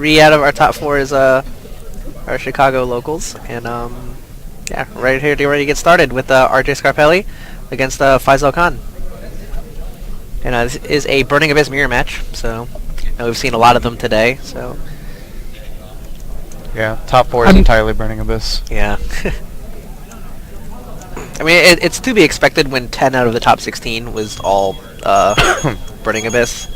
3 out of our top 4 is our Chicago locals, and yeah, right here to ready to get started with RJ Scarpelli against Faisal Khan. And this is a Burning Abyss mirror match, so we've seen a lot of them today. So yeah, top 4 is entirely Burning Abyss. Yeah. I mean, it's to be expected when 10 out of the top 16 was all Burning Abyss.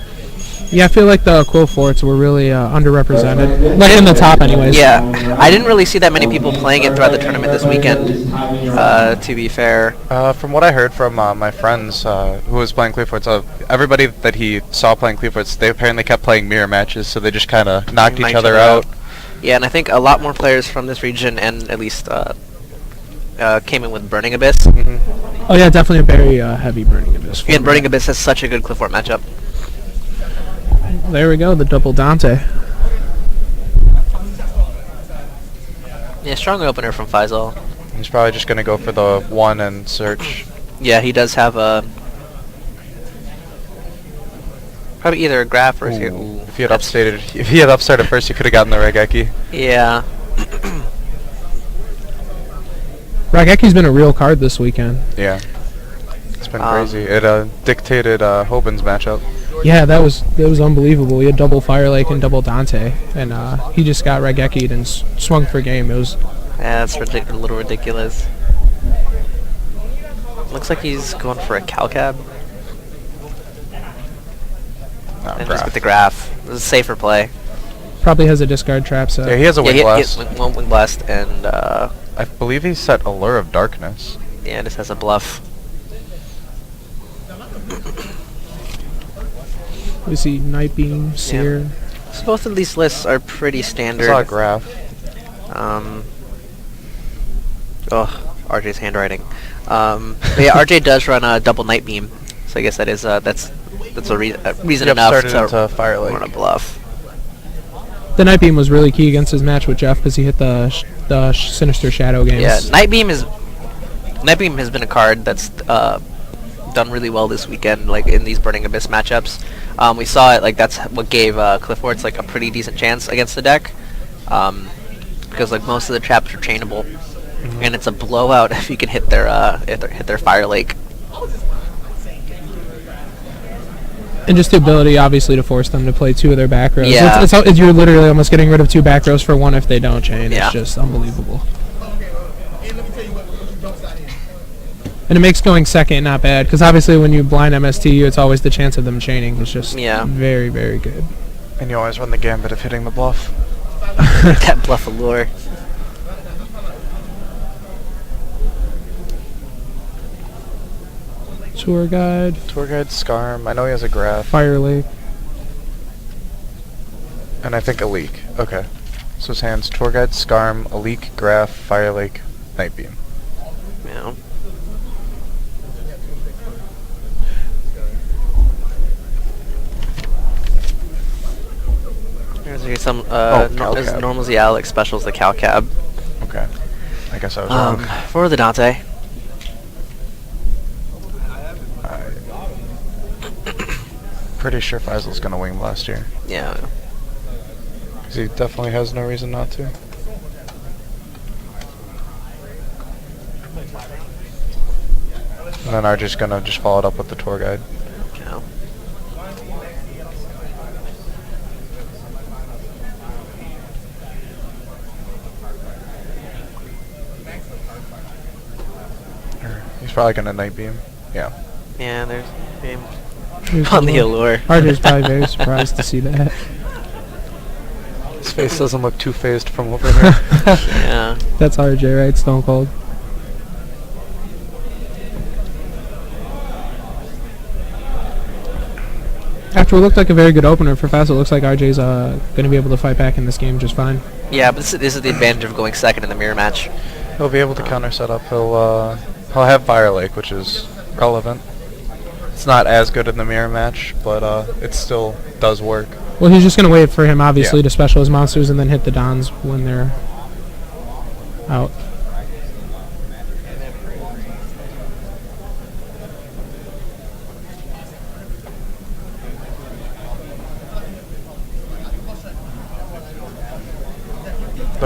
Yeah, I feel like the Quill Forts were really underrepresented, like in the top anyways. Yeah, I didn't really see that many people playing it throughout the tournament this weekend, to be fair. From what I heard from my friends who was playing Quill Forts, everybody that he saw playing Quill Forts, they apparently kept playing mirror matches, so they just kind of knocked each other out. Yeah, and I think a lot more players from this region, and at least came in with Burning Abyss. Oh yeah, definitely a very heavy Burning Abyss. And Burning Abyss has such a good Cliff Fort matchup. There we go, the double Dante. Yeah, strong opener from Faisal. He's probably just going to go for the 1 and search. Yeah, he does have a... probably either a graph or... If he had upstarted first, he could have gotten the Regeki. Yeah. Rageki's been a real card this weekend. Yeah. It's been crazy. It dictated Hoban's matchup. Yeah, that was unbelievable. He had double Fire Lake and double Dante, and he just got Rageki'd and swung for game. It was... Yeah, that's a little ridiculous. Looks like he's going for a Calcab. And just with the graph. This is a safer play. Probably has a discard trap set. Yeah, he has a Wing Blast. One Wing Blast, and I believe he set Allure of Darkness. Yeah, this has a bluff. We see Night Beam, Seer. Yeah. So both of these lists are pretty standard. It's not a graph. RJ's handwriting. But yeah, RJ does run a double Night Beam, so I guess that is that's a reason enough to Fire Lake. run a bluff. The Night Beam was really key against his match with Jeff because he hit the Sinister Shadow games. Yeah, Night Beam has been a card that's done really well this weekend, like in these Burning Abyss matchups. We saw it, like that's what gave Cliff Forts like a pretty decent chance against the deck, because like most of the traps are chainable, and it's a blowout if you can hit their Fire Lake. And just the ability, obviously, to force them to play 2 of their back rows. Yeah. It's you're literally almost getting rid of 2 back rows for 1 if they don't chain. Yeah. It's just unbelievable. And it makes going second not bad, because obviously when you blind MSTU, it's always the chance of them chaining. It's just very, very good. And you always run the gambit of hitting the bluff. That bluff Allure. Tour Guide, Scarm. I know he has a graph. Fire Lake. And I think a leak. Okay. So his hands: Tour Guide, Scarm, a leak, graph, Fire Lake, Night Beam. Yeah. There's some normal Alex specials, the Calcab. Okay. I guess I was wrong. For the Dante. Pretty sure Faisal's gonna Wing Blast here. Yeah. Because he definitely has no reason not to. And then RJ's gonna just follow it up with the Tour Guide. Yeah. He's probably gonna Night Beam. Yeah. Yeah, there's game on the Allure. RJ's probably very surprised to see that. His face doesn't look too phased from over here. Yeah. That's RJ, right? Stone Cold. After what looked like a very good opener for Faisal, it looks like RJ's going to be able to fight back in this game just fine. Yeah, but this is the advantage of going second in the mirror match. He'll be able to counter set up. He'll have Fire Lake, which is relevant. It's not as good in the mirror match, but it still does work. Well, he's just going to wait for him, obviously, to special his monsters and then hit the Dons when they're out.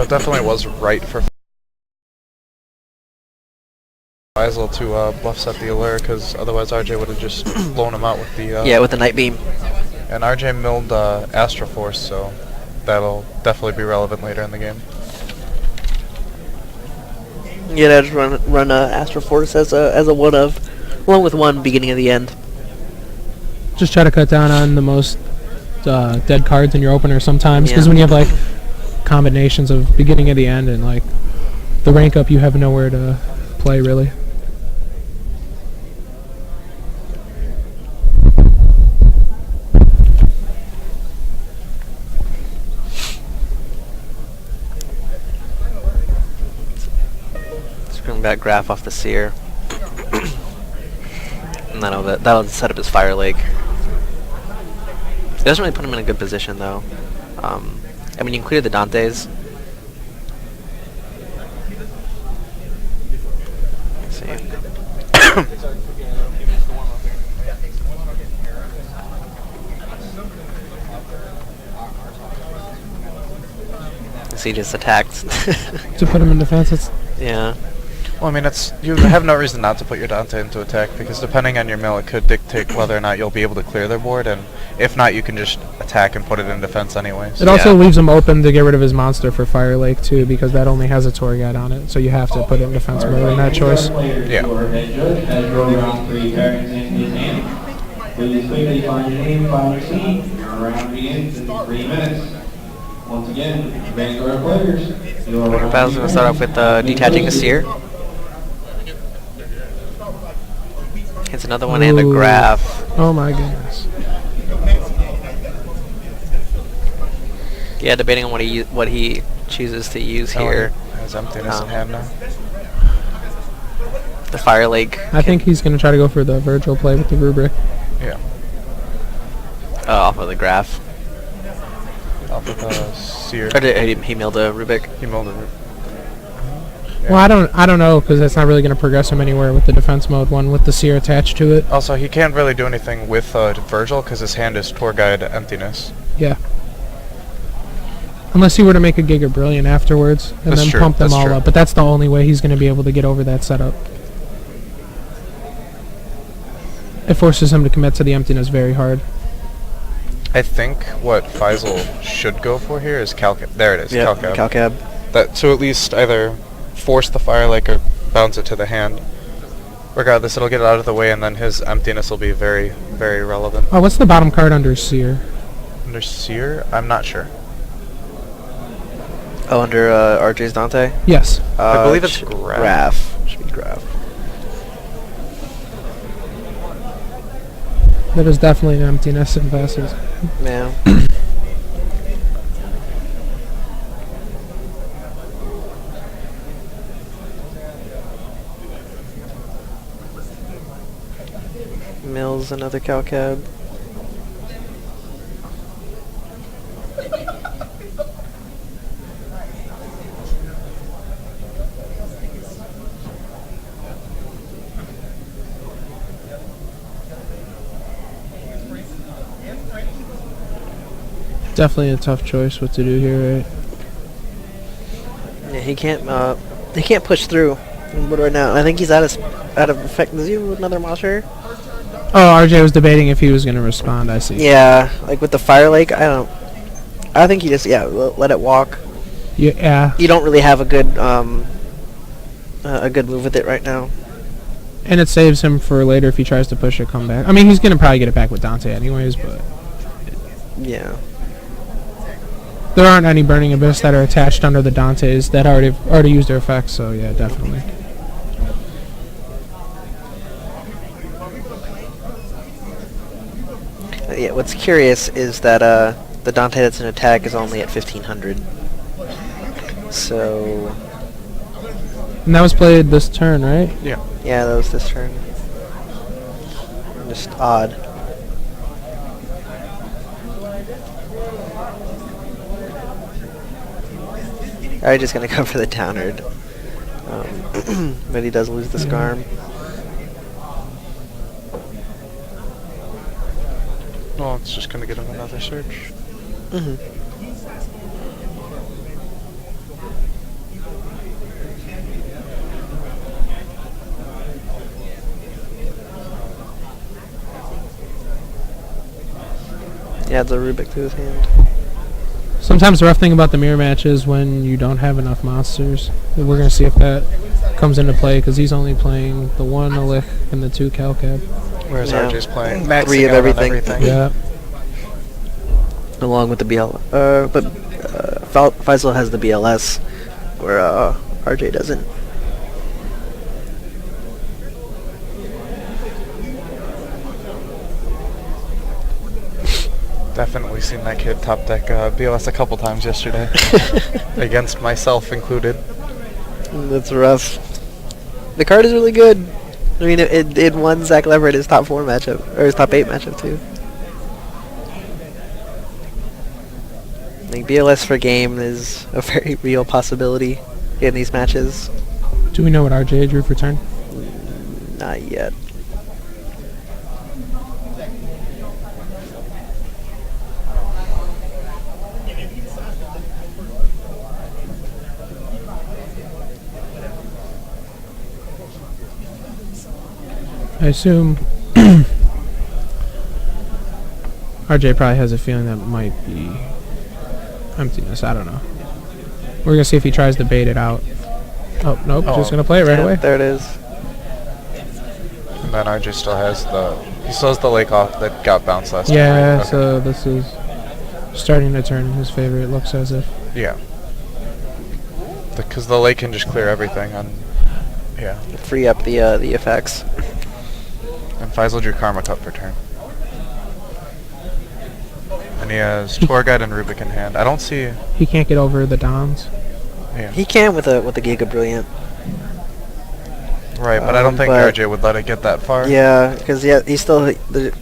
But it definitely was right for Faisal to bluff set the allure, because otherwise RJ would have just blown him out with the... yeah, with the Night Beam. And RJ milled Astro Force, so that'll definitely be relevant later in the game. Yeah, just run Astro Force as a one of, along with one beginning of the end. Just try to cut down on the most dead cards in your opener sometimes, because when you have like combinations of beginning of the end and like the rank up, you have nowhere to play really. Bring that graph off the Seer. And that'll set up his Fire Lake. It doesn't really put him in a good position though. I mean, you can clear the Dantes. Let's see. He just attacked. To put him in defense, yeah. Well, I mean, you have no reason not to put your Dante into attack, because depending on your mill, it could dictate whether or not you'll be able to clear their board, and if not, you can just attack and put it in defense anyways. It also leaves him open to get rid of his monster for Fire Lake too, because that only has a Tour Guide on it, so you have to put it in defense mode in that choice. Yeah. Please quickly find your name, find your seat. Your round begins in 3 minutes. Once again, Vanguard players. Battle's going to start off with detaching a Seer. Hits another one and a graph. Oh my goodness. Yeah, debating on what he chooses to use here. Has emptiness in hand now. The Fire Lake. I think he's going to try to go for the Virgil play with the Rubric. Yeah. Off of the graph. Off of Seer. Or did he milled a Rubik? He milled a Rubik. Yeah. Well, I don't know, because that's not really going to progress him anywhere with the defense mode one with the Seer attached to it. Also, he can't really do anything with Virgil, because his hand is Tour Guide emptiness. Yeah. Unless he were to make a Giga Brilliant afterwards and then pump them all up. But that's the only way he's going to be able to get over that setup. It forces him to commit to the emptiness very hard. I think what Faisal should go for here is Calcab. There it is, yep, Calcab. Calcab. That to at least either force the Fire Lake or bounce it to the hand. Regardless, it'll get it out of the way, and then his emptiness will be very, very relevant. Oh, what's the bottom card under Seer? Under Seer? I'm not sure. Oh, under RJ's Dante? Yes. I believe it's Graph. Should be Graph. That is definitely an emptiness in Vassals. Yeah. Mills, another Calcab. Definitely a tough choice what to do here, right? Yeah, he can't push through right now. I think he's out of effect. Does he have another monster? Oh, RJ was debating if he was going to respond, I see. Yeah, like with the Fire Lake, I think he just, let it walk. Yeah. You don't really have a good move with it right now. And it saves him for later if he tries to push a comeback. I mean, he's going to probably get it back with Dante anyways, but... Yeah. There aren't any Burning Abyss that are attached under the Dantes that already used their effects, so yeah, definitely. Yeah, what's curious is that the Dante that's in attack is only at 1500. So... And that was played this turn, right? Yeah. Yeah, that was this turn. Just odd. Alright, just gonna go for the downward. But he does lose the Scarm. Well, it's just gonna get him another search. He adds a Rubik to his hand. Sometimes the rough thing about the mirror match is when you don't have enough monsters. We're going to see if that comes into play, because he's only playing the 1 Alich and the 2 Calcab. Whereas Yeah. RJ's playing 3 of out on everything. Yeah. Along with the BL. But Faisal has the BLS, where RJ doesn't. Definitely seen that kid top deck BLS a couple times yesterday. Against myself included. That's rough. The card is really good. I mean, it won Zach Leverett his top 4 matchup, or his top 8 matchup too. I think BLS for game is a very real possibility in these matches. Do we know what RJ drew for turn? Not yet. I assume RJ probably has a feeling that might be emptiness. I don't know. We're gonna see if he tries to bait it out. Oh nope, just gonna play it right Yeah, away. there it is. And then RJ still has the lake off that got bounced last time. Yeah, Right? Okay. so this is starting to turn in his favor. It looks as if. Yeah. Because the lake can just clear everything on. Yeah. Free up the effects. And Faisal drew Karma Cup for turn. And he has Tour Guide and Rubik in hand. I don't see. He can't get over the Dons. Yeah. He can with the Giga Brilliant. Right, but I don't think but- RJ would let it get that far. Yeah, because he's still. This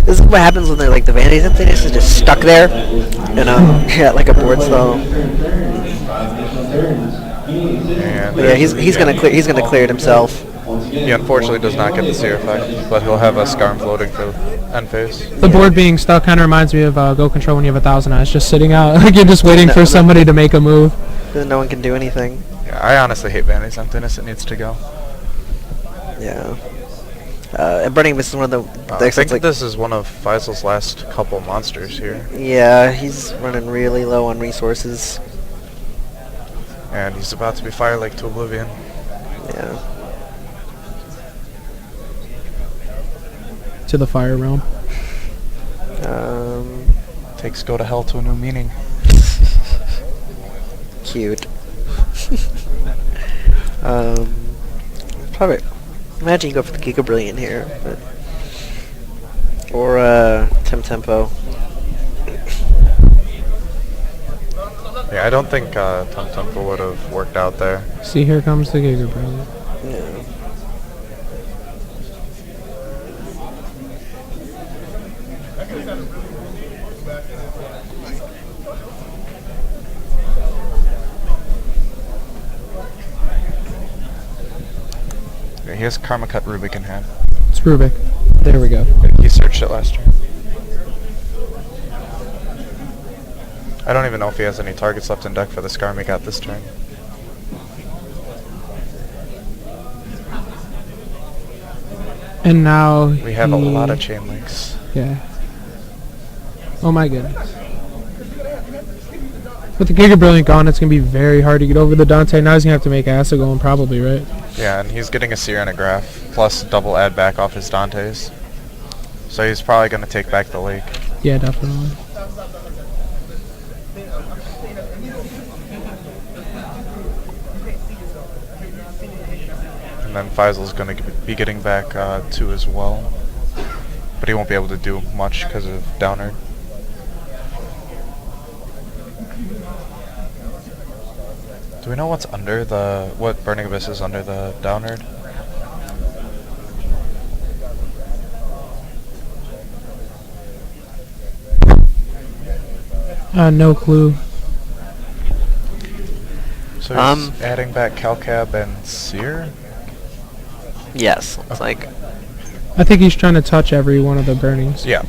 is what happens when they're like the Vanity's emptiness is just stuck there, and yeah, like a board stall. And But yeah, he's gonna clear it himself. he unfortunately does not get the seer effect, but he'll have a Scarm floating for end phase. The board being stuck kind of reminds me of Go Control when you have 1,000 eyes just sitting out, like you're just waiting for somebody to make a move. Then no one can do anything. Yeah, I honestly hate Vanity's emptiness. It needs to go. Yeah. And Burning Abyss is one of the I decks think that's like, this is one of Faisal's last couple monsters here. yeah, he's running really low on resources. And he's about to be Fire Lake to Oblivion. Yeah. To the Fire Realm. Takes Go to Hell to a new meaning. Cute. Probably. Imagine you go for the Giga Brilliant here, but or Tempo. Yeah, I don't think Tempo would have worked out there. See, here comes the Giga Brilliant. Yeah. Yeah, he has Karma Cut Rubik in hand. It's Rubik. There we go. He searched it last turn. I don't even know if he has any targets left in deck for the Scarm he got this turn. And now We have a lot of chain links. Yeah. Oh my goodness. With the Giga Brilliant gone, it's going to be very hard to get over the Dante. Now he's going to have to make Acid going probably, right? Yeah, and he's getting a Seer and a Graph, plus double add back off his Dantes. So he's probably going to take back the lake. Yeah, definitely. And then Faisal's going to be getting back 2 as well. But he won't be able to do much because of Downard. Do we know what's under what Burning Abyss is under the Downard? No clue. So he's adding back Calcab and Seer? Yes. It's like I think he's trying to touch every one of the burnings. Yeah.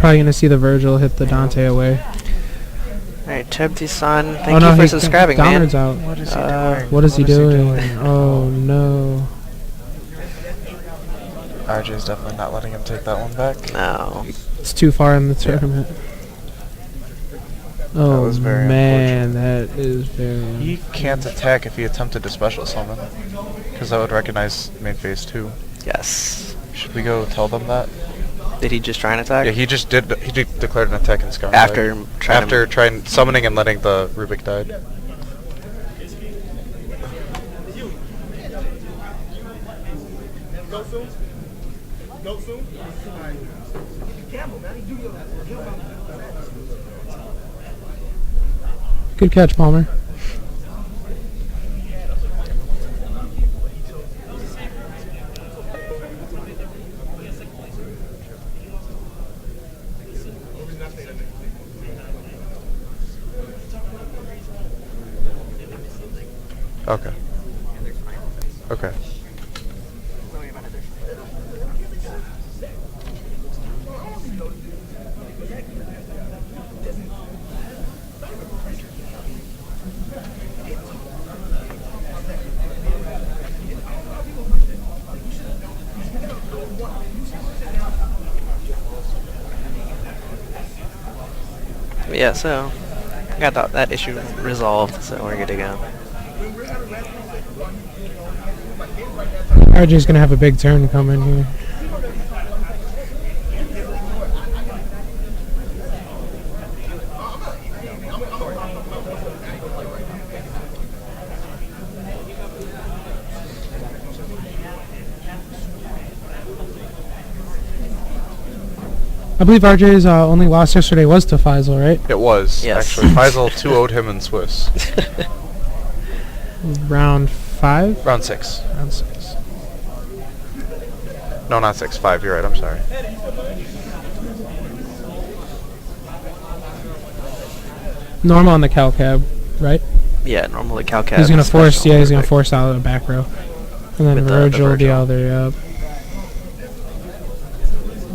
Probably gonna see the Virgil hit the Dante away. Alright, Chebti-san, thank you for subscribing, man. Dominard's out. What is he doing? What is he doing? Oh no. RJ's definitely not letting him take that one back. No. It's too far in the tournament. Oh was very man, that is very. He can't attack if he attempted to special summon, because that would recognize main phase 2. Yes. Should we go tell them that? Did he just try and attack? Yeah, he just did. He declared an attack in the sky. After trying summoning and letting the Rubik die. Good catch, Palmer. Okay. Okay. Yeah, so got that issue resolved, so we're good to go. RJ's gonna have a big turn coming here. I believe RJ's only loss yesterday was to Faisal, right? It was, Yes. actually. Faisal 2-0'd him in Swiss. Round 5? Round 6. Round 6. No, not 6. 5. You're right. I'm sorry. Normal on the Cal Cab, right? Yeah, normally Calcat. He's gonna force, yeah, he's gonna force out of the back row. And then With the Virgil will be Virgil. out there, yep.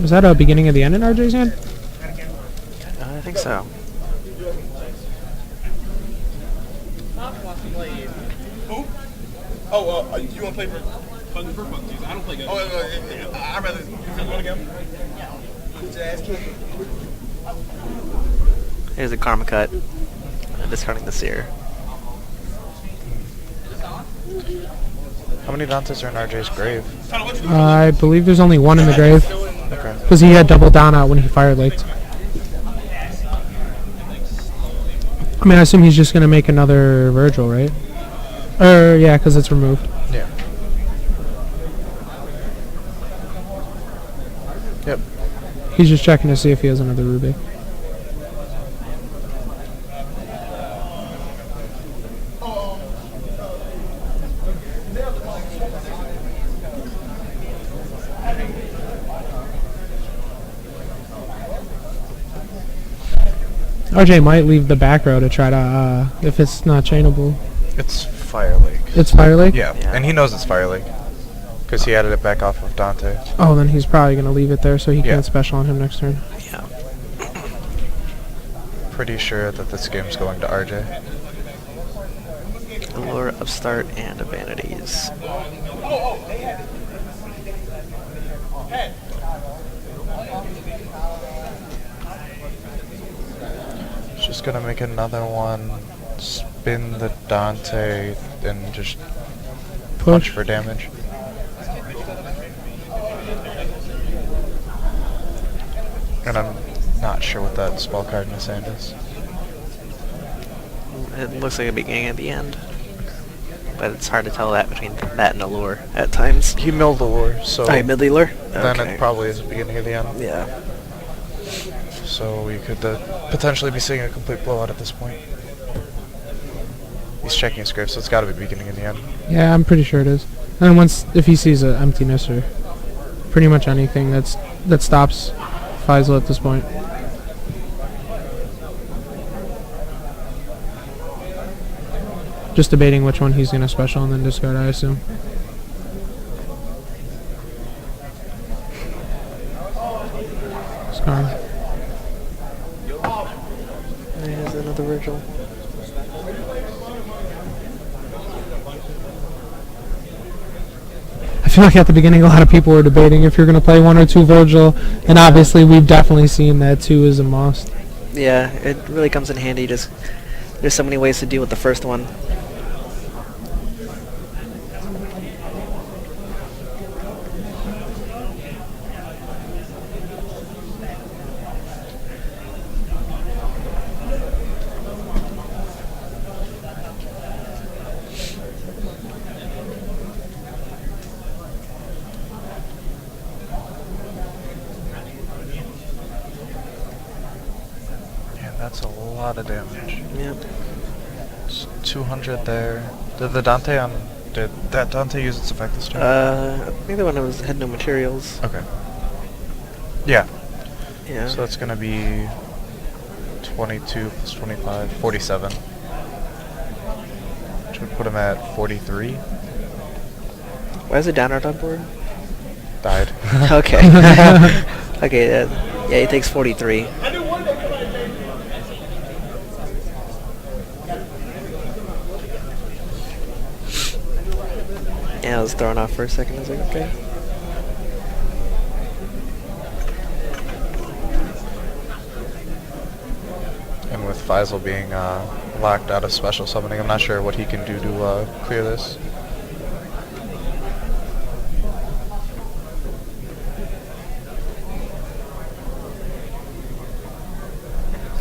Was that a beginning of the end in RJ's hand? I think so. Oh, you want to play for Fun for Fun? I don't play good. Oh, I'd rather you want to go? Here's a Karma Cut. Discarding the Seer. How many Dantes are in RJ's grave? I believe there's only one in the grave. Okay. Because he had double down out when he Fire Laked. I mean, I assume he's just gonna make another Virgil, right? Yeah, because it's removed. Yeah. Yep. He's just checking to see if he has another Rubik. RJ might leave the back row to try to, if it's not chainable. It's Fire Lake. It's Fire Lake? Yeah, and he knows it's Fire Lake. Because he added it back off of Dante. Oh, then he's probably going to leave it there so he Yeah. can't special on him next turn. Yeah. Pretty sure that this game's going to RJ. Allure, Upstart, and Vanities. Just gonna make another one, spin the Dante, and just punch for damage. And I'm not sure what that spell card in his hand is. It looks like a beginning at the end. But it's hard to tell that between that and Allure at times. He milled the lure, so Oh, mid Allure? then Okay. it probably is the beginning of the end. Yeah. So we could potentially be seeing a complete blowout at this point. He's checking his grave, so it's got to be beginning and the end. Yeah, I'm pretty sure it is. And if he sees an emptiness or pretty much anything that stops Faisal at this point. Just debating which one he's going to special and then discard, I assume. Scar. I feel like at the beginning a lot of people were debating if you're going to play 1 or 2 Virgil, and obviously we've definitely seen that 2 is a must. Yeah, it really comes in handy. Just there's so many ways to deal with the first one. That's a lot of damage. Yep. It's 200 there. Did that Dante use its effect this turn? I think the one that had no materials. Okay. Yeah. Yeah. So that's gonna be 22 plus 25, 47. Which would put him at 43. Why is it down on board? Died. Okay. Okay. Yeah, he takes 43. Yeah, I was thrown off for a second. I was like, okay. And with Faisal being locked out of special summoning, I'm not sure what he can do to clear this.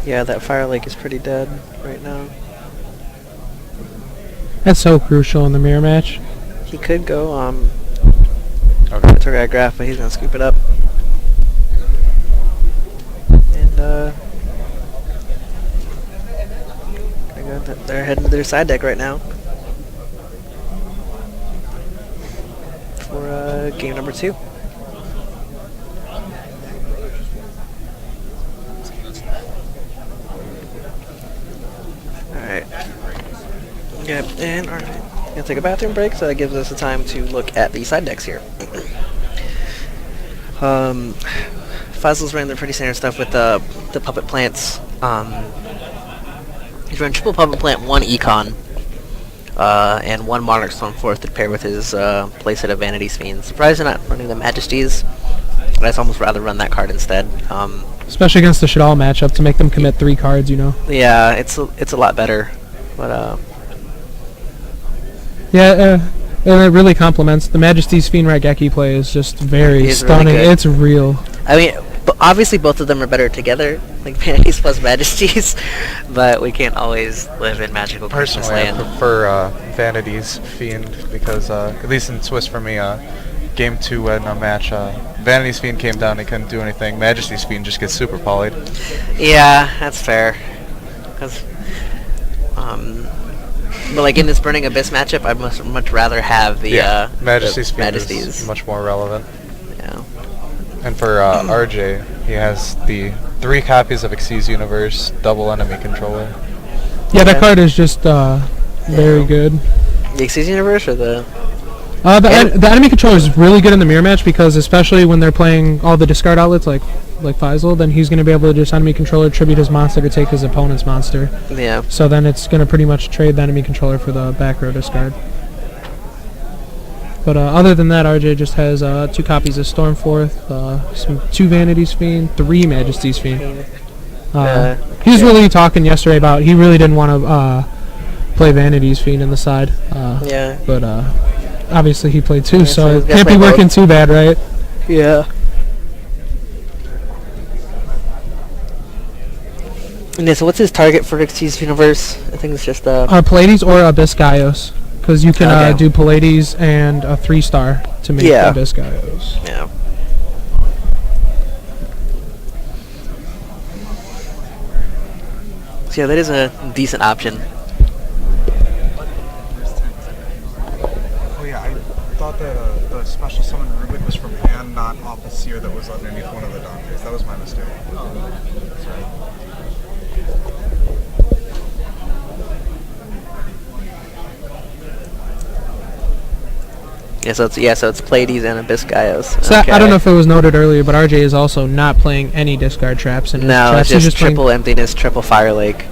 Yeah, that Fire Lake is pretty dead right now. That's so crucial in the mirror match. He could go Okay. Target Graph, but he's gonna scoop it up. And they're heading to their side deck right now for game number 2. Alright. Yep, and alright. Gonna take a bathroom break, so that gives us the time to look at the side decks here. Faisal's running the pretty standard stuff with the puppet plants. He's running triple puppet plant, 1 econ, and 1 Monarch Storm 4th to pair with his playset of Vanity's Fiend. Surprised they're not running the Majesties. I'd almost rather run that card instead. Especially against the Shadal matchup to make them commit 3 cards, you know. Yeah, it's a lot better, but yeah, and it really complements the Majesty's Fiend Raigeki play is just very stunning. Really good. It's real. I mean, obviously both of them are better together, like Vanities plus Majesties, but we can't always live in magical Christmas Personally, I land. prefer Vanity's Fiend because, at least in Swiss for me, game 2 in a match, Vanity's Fiend came down and couldn't do anything. Majesty's Fiend just gets super polyed. Yeah, that's fair. 'Cause, but like in this Burning Abyss matchup, I'd much rather have the Majesty's the Fiend Majesties. is much more relevant. Yeah. And for RJ, he has the 3 copies of Xyz Universe, double enemy controller. Yeah, that card is just very good. The Xyz Universe or the... The enemy controller is really good in the mirror match because especially when they're playing all the discard outlets like Faisal, then he's going to be able to just enemy controller tribute his monster to take his opponent's monster. Yeah. So then it's going to pretty much trade the enemy controller for the back row discard. But other than that, RJ just has 2 copies of Stormforth, 2 Vanity's Fiend, 3 Majesty's Fiend. He was really talking yesterday about he really didn't want to play Vanity's Fiend in the side. Yeah. But obviously he played 2, Yeah, so so it he's can't be gotta play working both. too bad, right? Yeah. And yeah, so what's his target for Xyz Universe? I think it's just Pallades or Abyss Gaios, because you can Okay. do Pallades and a 3-star to make Yeah. Abyss Gaios. yeah. So yeah, that is a decent option. Oh yeah, I thought that the special summon Rubik was from hand, not off the seer that was underneath one of the Dantes. That was my mistake. Sorry. Yeah, so it's Pleiades and Abyss Gaios. So I don't know if it was noted earlier, but RJ is also not playing any discard traps in his No, traps. it's He's just playing- triple emptiness, triple Fire Lake.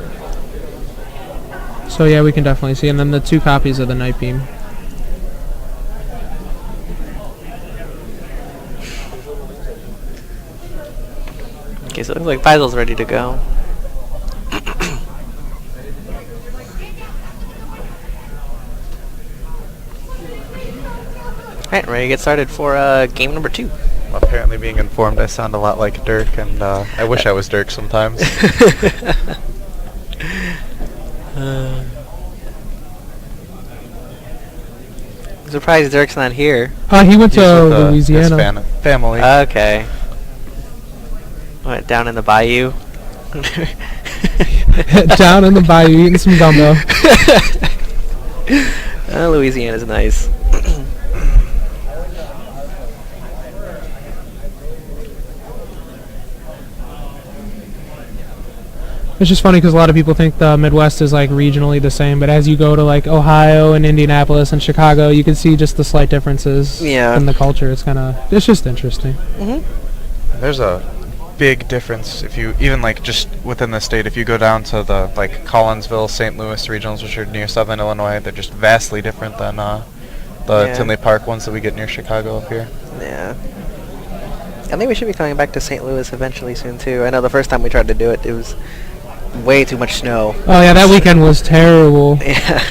So yeah, we can definitely see. And then the 2 copies of the Night Beam. Okay, so it looks like Faisal's ready to go. Alright, ready to get started for game number 2. I'm apparently being informed I sound a lot like Dirk, and I wish I was Dirk sometimes. I'm surprised Dirk's not here. He went He's to with, Louisiana. his family. Okay. What, down in the bayou? Down in the bayou eating some gumbo. Louisiana's nice. It's just funny because a lot of people think the Midwest is like regionally the same, but as you go to like Ohio and Indianapolis and Chicago, you can see just the slight differences in the culture. It's just interesting. There's a big difference if you even like just within the state. If you go down to the like Collinsville, St. Louis regionals, which are near Southern Illinois, they're just vastly different than the Tinley Park ones that we get near Chicago up here. Yeah. I think we should be coming back to St. Louis eventually soon too. I know the first time we tried to do it, it was way too much snow. Oh yeah, that weekend was terrible. Yeah.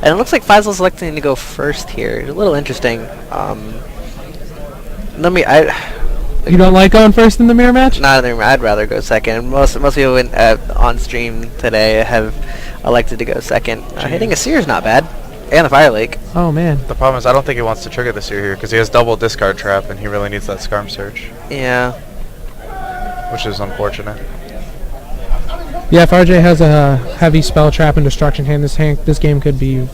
And it looks like Faisal's selecting to go first here. It's a little interesting. You don't like going first in the mirror match? Not in the I'd rather go second. Most people on stream today have elected to go second. Hitting a seer's not bad. And the Fire Lake. Oh man. The problem is I don't think he wants to trigger the seer here because he has double discard trap and he really needs that Scarm Search. Yeah. Which is unfortunate. Yeah, if RJ has a heavy spell trap and destruction hand, this game could be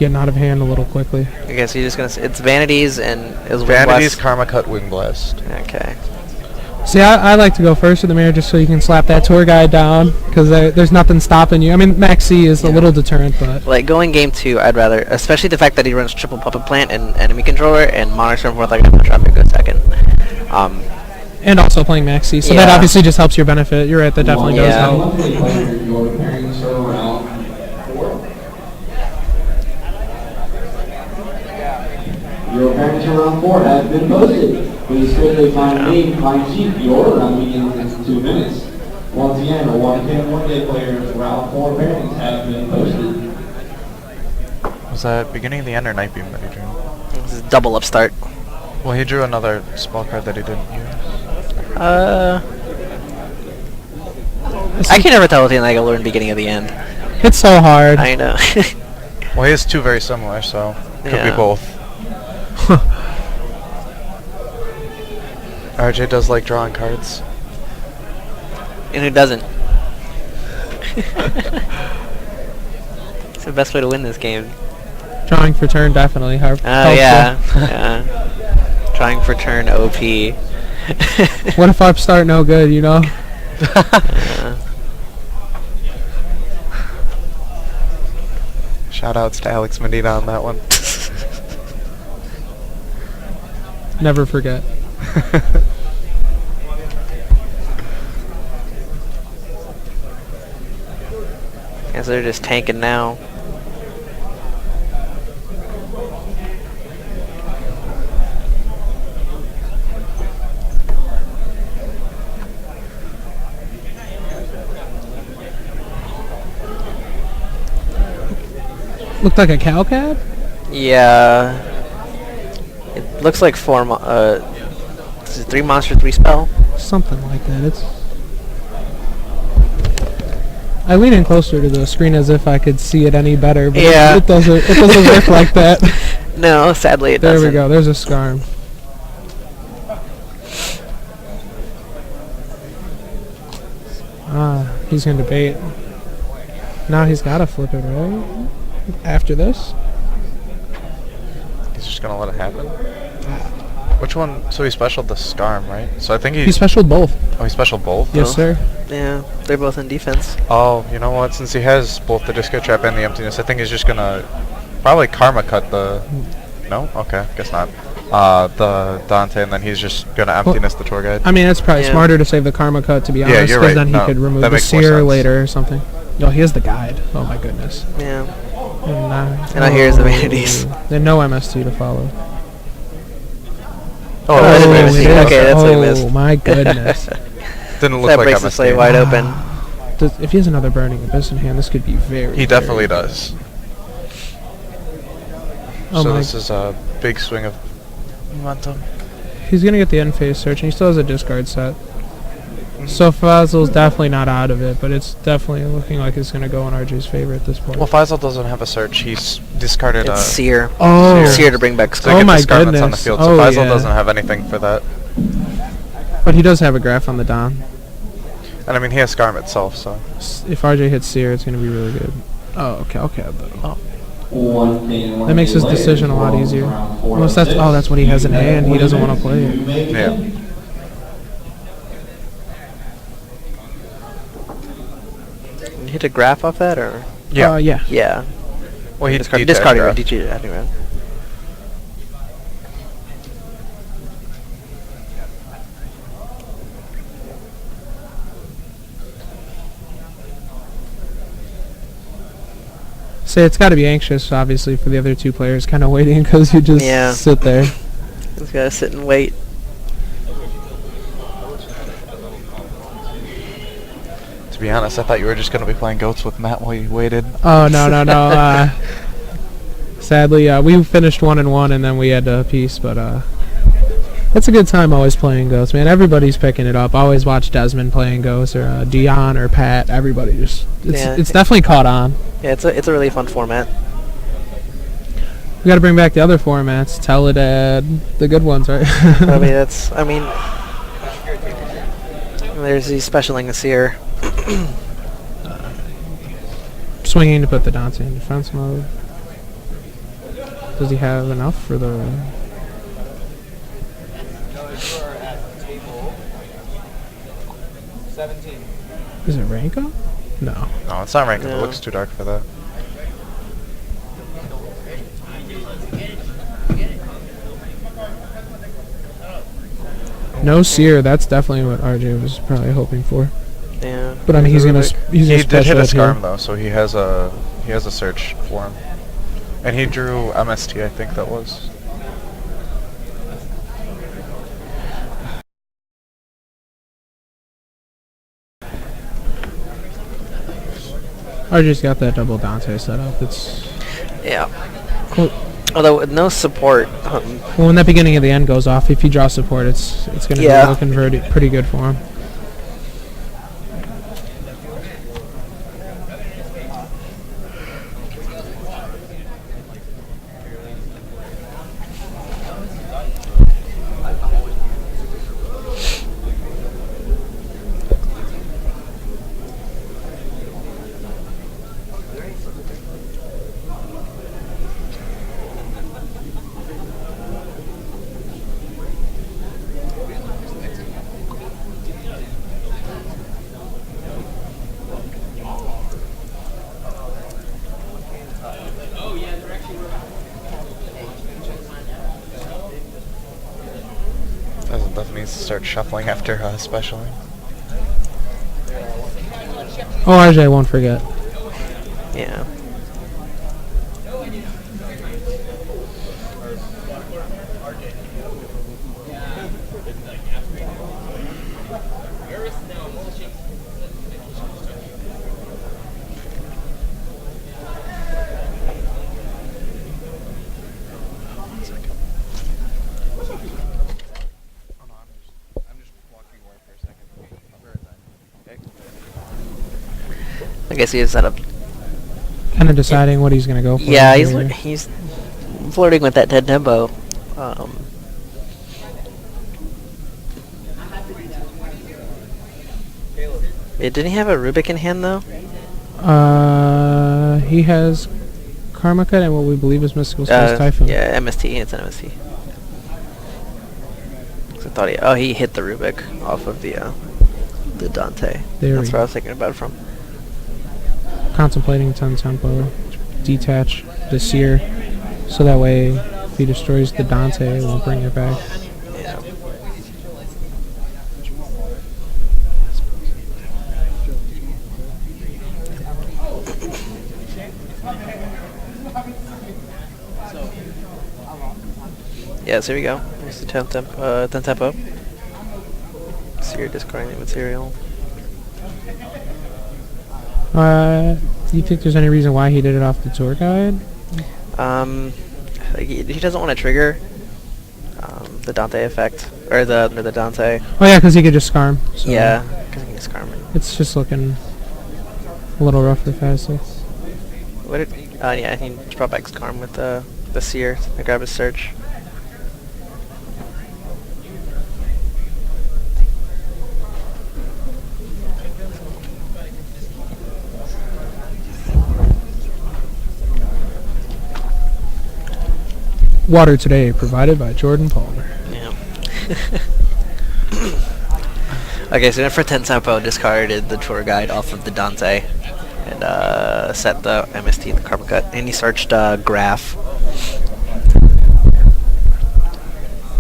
getting out of hand a little quickly. I guess you're just gonna. It's Vanities and Vanities, Karma Cut, Wing Blast. Okay. See, I like to go first in the mirror just so you can slap that tour guide down because there's nothing stopping you. I mean, Max C is a little deterrent, but like going game 2, I'd rather, especially the fact that he runs triple Puppet Plant and enemy controller and Monarch Storm 4th, like I'm gonna try to go second. And also playing Max C, so that obviously just helps your benefit. You're right, that definitely does help. Your appearance in round 4 has been posted. Please clearly find name, find sheet. Your round begins in 2 minutes. Once again, a 1-day players round 4 pairings have been posted. Was that beginning of the end or Night Beam that he drew? This is double upstart. Well, he drew another spell card that he didn't use. I can never tell if the like a beginning of the end. It's so hard. I know. Well, he has 2 very similar, so could be both. RJ does like drawing cards. And who doesn't? It's the best way to win this game. Drawing for turn definitely helps. Yeah. Trying for turn OP. What if upstart no good, you know? Shout outs to Alex Medina on that one. Never forget. Guess they're just tanking now. Looked like a cow cab? Yeah. It looks like 4 this is 3 monster, 3 spell. Something like that. I lean in closer to the screen as if I could see it any better, but it doesn't work like that. No, sadly it doesn't. There we go. There's a Scarm. He's going to bait. Now he's got to flip it, right? After this? He's just gonna let it happen. Which one? So he specialed the Scarm, right? So I think he specialed both. Oh, he specialed both? Yes, sir. Yeah, they're both in defense. Oh, you know what? Since he has both the Disco Trap and the Emptiness, I think he's just gonna probably Karma Cut the... No? Okay, guess not. The Dante, and then he's just gonna Emptiness the Tour Guide. I mean, it's probably smarter to save the Karma Cut, to be honest, because then he could remove the Seer later or something. Oh, he has the guide. Oh my goodness. Yeah. And now here's the vanities. Then no MST to follow. Oh, that's that's it amazing. is. Okay, that's what he Oh missed. my goodness. Didn't look That like breaks the slate MST. wide open. If he has another Burning Abyss in hand, this could be very. He definitely very does. Oh So my. this is a big swing of momentum. He's gonna get the end phase search, and he still has a discard set. So Fazil's definitely not out of it, but it's definitely looking like it's gonna go in RJ's favor at this point. Well, Faisal doesn't have a search. He's discarded It's Seer. Oh. Seer to bring back So Skull. he Oh gets my discardments on the goodness. field. So Oh, Faisal yeah. doesn't have anything for that. But he does have a graph on the Don. And I mean, he has Scarm itself, so. If RJ hits Seer, it's gonna be really good. Oh, okay, okay. That That makes his decision a lot easier. Unless that's what he has in hand. He doesn't want to play it. Yeah. You hit a graph off that, or? Yeah. Yeah. Yeah. Well, he Discarding graph. DG. So it's got to be anxious, obviously, for the other two players, kind of waiting because you just Yeah. sit there. Just gotta sit and wait. To be honest, I thought you were just going to be playing goats with Matt while you waited. Oh no. Sadly, we finished 1-1, and then we had a piece, but it's a good time always playing Ghosts, man. Everybody's picking it up. I always watch Desmond playing Ghosts, or Dion, or Pat. Everybody just it's definitely caught on. Yeah, it's a really fun format. We got to bring back the other formats, Teledad, the good ones, right? There's the specialing the Seer. Swinging to put the Dante in defense mode. Does he have enough for the... Is it Ranko? No. No, it's not ranking. No. It looks too dark for that. No Seer, that's definitely what RJ was probably hoping for. Yeah. But I mean, he's gonna He did hit special a it here. Scarm though, so he has a search for him. And he drew MST, I think that was. RJ's got that double Dante set up. It's Yeah. cool. Although with no support, Well, when that beginning of the end goes off, if you draw support, it's gonna be looking pretty good for him. Definitely needs to start shuffling after specialing. Oh, RJ won't forget. yeah. I guess he is set up. Kind of deciding what he's gonna go for. Yeah, here. he's flirting with that dead tempo. Yeah, didn't he have a Rubik in hand though? He has Karma Cut and what we believe is Mystical Space Typhoon. Yeah, MST. It's an MST. 'Cause I thought he hit the Rubik off of the Dante. There That's we where I was thinking about it from. Contemplating 10 tempo, detach the Seer, so that way if he destroys the Dante, it won't bring it back. Yeah. Yeah, so here we go. Here's the 10th tempo. Seer discarding the material. Do you think there's any reason why he did it off the tour guide? Like he doesn't want to trigger the Dante effect, or the Dante. Oh yeah, because he could just scar him. So Yeah, because he can scar him. it's just looking a little rough for Faisal. What did? Yeah, he just brought back Scarm with the Seer to grab his search. Water today provided by Jordan Palmer. Yeah. Okay, so then for 10 tempo, discarded the tour guide off of the Dante and set the MST in the carbon cut, and he searched Graph.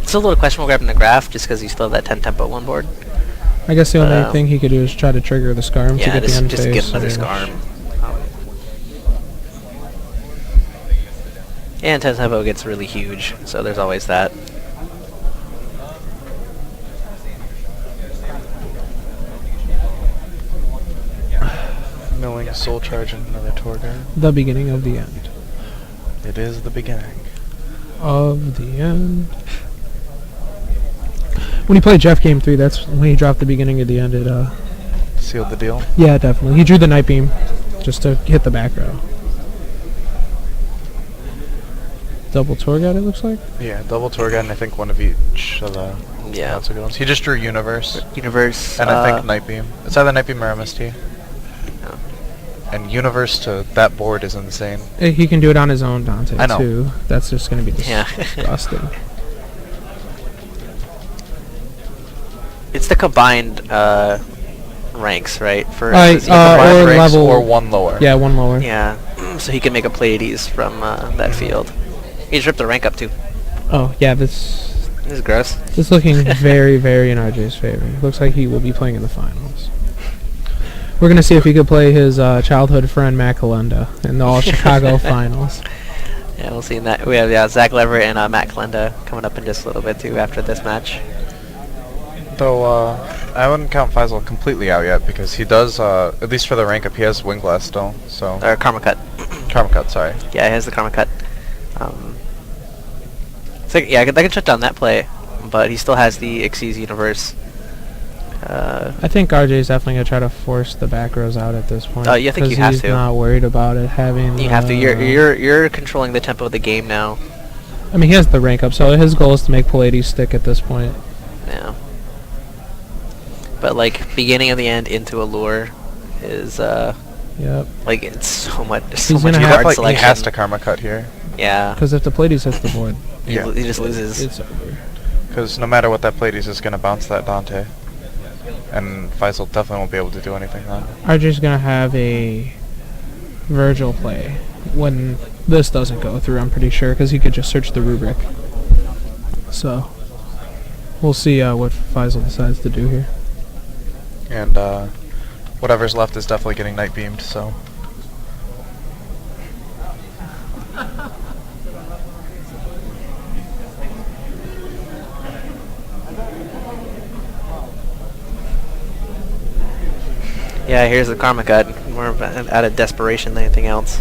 It's a little questionable grabbing the Graph just because you still have that 10 tempo one board. I guess the only thing he could do is try to trigger the Scarm to Yeah, get the end just phase. get another Scarm. And 10 tempo gets really huge, so there's always that. Milling a soul charge and another tour guide. The beginning of the end. It is the beginning. Of the end. When he played Jeff Game 3, that's when he dropped the beginning of the end. It, Sealed the deal. yeah, definitely. He drew the Night Beam just to hit the back row. Double tour guide, it looks like? Yeah, double tour guide and I think one of each of the ones. He just drew Universe. Universe. And I think Night Beam. It's either Night Beam or MST. Yeah. And Universe to that board is insane. He can do it on his own, Dante, I know. too. That's just going to be Yeah. disgusting. It's the combined ranks, right? For Right, is he Combined or ranks level- or one lower. Yeah, one lower. yeah, so he can make a Pleiades from that field. He just ripped the rank up too. Oh, yeah, this This is gross. is looking very, very in RJ's favor. Looks like he will be playing in the finals. We're going to see if he could play his childhood friend, Matt Kalenda, in the All-Chicago finals. Yeah, we'll see in that. We have Zach Leverett and Matt Kalenda coming up in just a little bit too after this match. Though, I wouldn't count Faisal completely out yet because he does, at least for the rank up, he has Wing Blast still, so... Or Karma Cut. Karma Cut, sorry. Yeah, he has the Karma Cut. So yeah, I can shut down that play, but he still has the Xyz Universe. I think RJ's definitely going to try to force the back rows out at this point. Oh, yeah, I think you have he's to. not worried about it having... You have to. You're controlling the tempo of the game now. I mean, he has the rank up, so his goal is to make Pleiades stick at this point. Yeah. But like beginning of the end into Allure is Yep. like it's so much. There's He's so much gonna card have, He selection. has to Karma Cut here. Yeah. Because if the Pleiades hits the board, He, Yeah. he just loses. it's over. Because no matter what that Pleiades is going to bounce that Dante. And Faisal definitely won't be able to do anything then. RJ's going to have a Virgil play when this doesn't go through, I'm pretty sure, because he could just search the rubric. So, we'll see what Faisal decides to do here. And whatever's left is definitely getting Night Beamed, so... Yeah, here's the Karma Cut. More of out of desperation than anything else.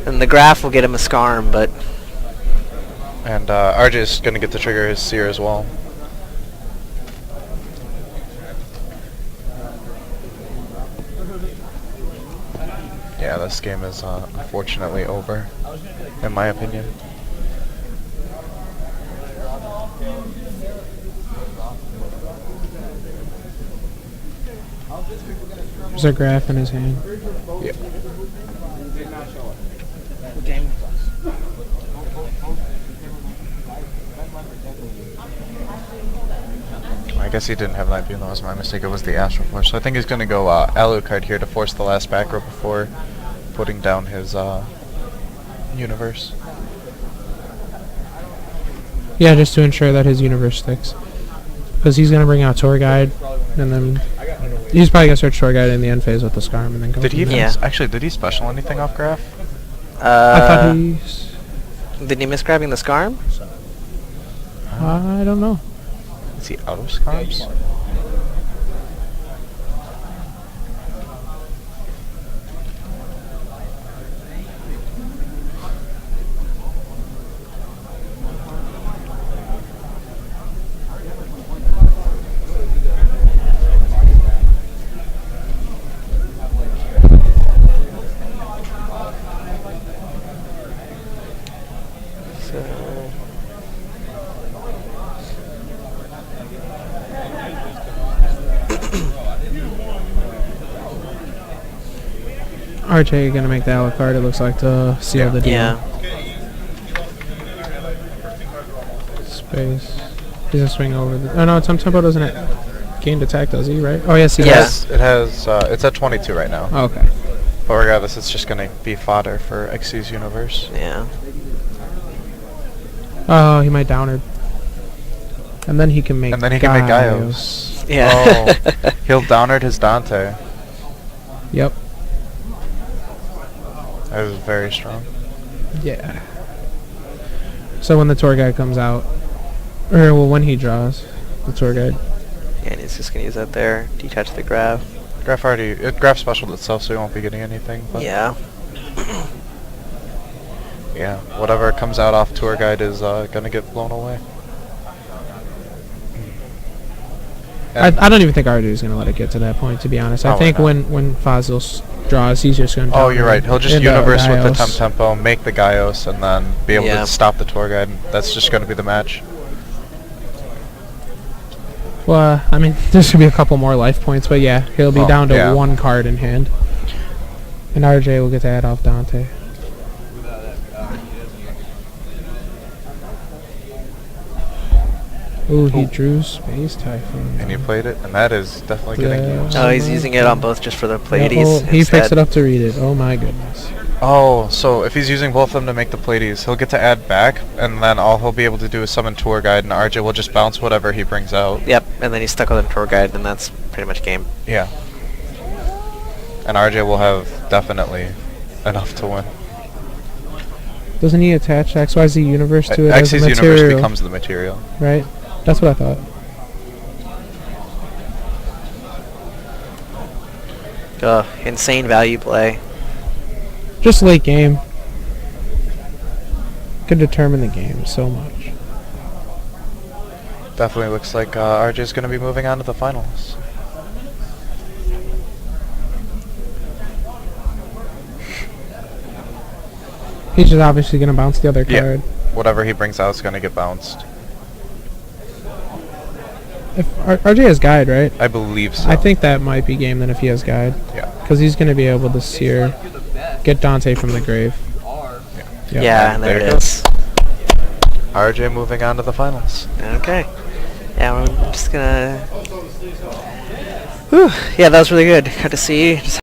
And the Graph will get him a Scarm, but And RJ's going to get to trigger his Seer as well. Yeah, this game is unfortunately over, in my opinion. There's a graph in his hand. Yeah. I guess he didn't have Night Beam, that was my mistake, it was the Astral Force. So I think he's going to go Alucard here to force the last back row before putting down his Universe. Yeah, just to ensure that his universe sticks. Because he's going to bring out Tour Guide, and then he's probably going to search Tour Guide in the end phase with the Scarm, and then go Did he from even, there. Yeah. actually, did he special anything off Graph? I thought he... Did he miss grabbing the Scarm? I don't know. Is he out of scarves? RJ gonna make the a la carte, it looks like, to seal the deal. Yeah. Space. He's gonna swing over the... Oh no, Tempo doesn't gain attack, does he, right? Oh yes, he Yes. does. It has, it's at 22 right now. Oh, okay. But regardless, it's just gonna be fodder for XC's universe. Yeah. Oh, he might down it. And then he can make And then he can make Gaios. Yeah. Oh, he'll downard his Dante. Yep. That was very strong. Yeah. So when the tour guide comes out, or well, when he draws the tour guide. Yeah, and he's just gonna use that there. Detach the graph. Graph already, graph specialed itself, so he won't be getting anything. But Yeah. yeah, whatever comes out off tour guide is gonna get blown away. I don't even think RJ is going to let it get to that point, to be honest. I Probably think not. when Faisal draws, he's just going to... Oh, you're right. He'll just universe with the Gaios. tempo, make the Gaios, and then be able Yeah. to stop the tour guide. That's just going to be the match. Well, I mean, there should be a couple more life points, but yeah, he'll be Oh, down to yeah. one card in hand. And RJ will get to add off Dante. Ooh, he drew Space Typhoon. And you played it, and that is definitely getting Yeah. used. Oh, he's using it on both just for the Pleiades. Oh, he picks instead. it up to read it. Oh my goodness. Oh, so if he's using both of them to make the Pleiades, he'll get to add back, and then all he'll be able to do is summon tour guide, and RJ will just bounce whatever he brings out. Yep, and then he's stuck with a tour guide, and that's pretty much game. Yeah. And RJ will have definitely enough to win. Doesn't he attach XYZ Universe to it as a XYZ material? universe becomes the material. Right? That's what I thought. Insane value play. Just late game. Could determine the game so much. Definitely looks like RJ's going to be moving on to the finals. He's just obviously going to bounce the other Yeah. card. Whatever he brings out is going to get bounced. If RJ has guide, right? I believe so. I think that might be game then if he has guide. Yeah. Because he's going to be able to sear, get Dante from the grave. Yep. Yeah, and there There it it is. RJ moving on to the finals. Okay. Yeah, we're just gonna... Whew. Yeah, that was really good. Good to see. Just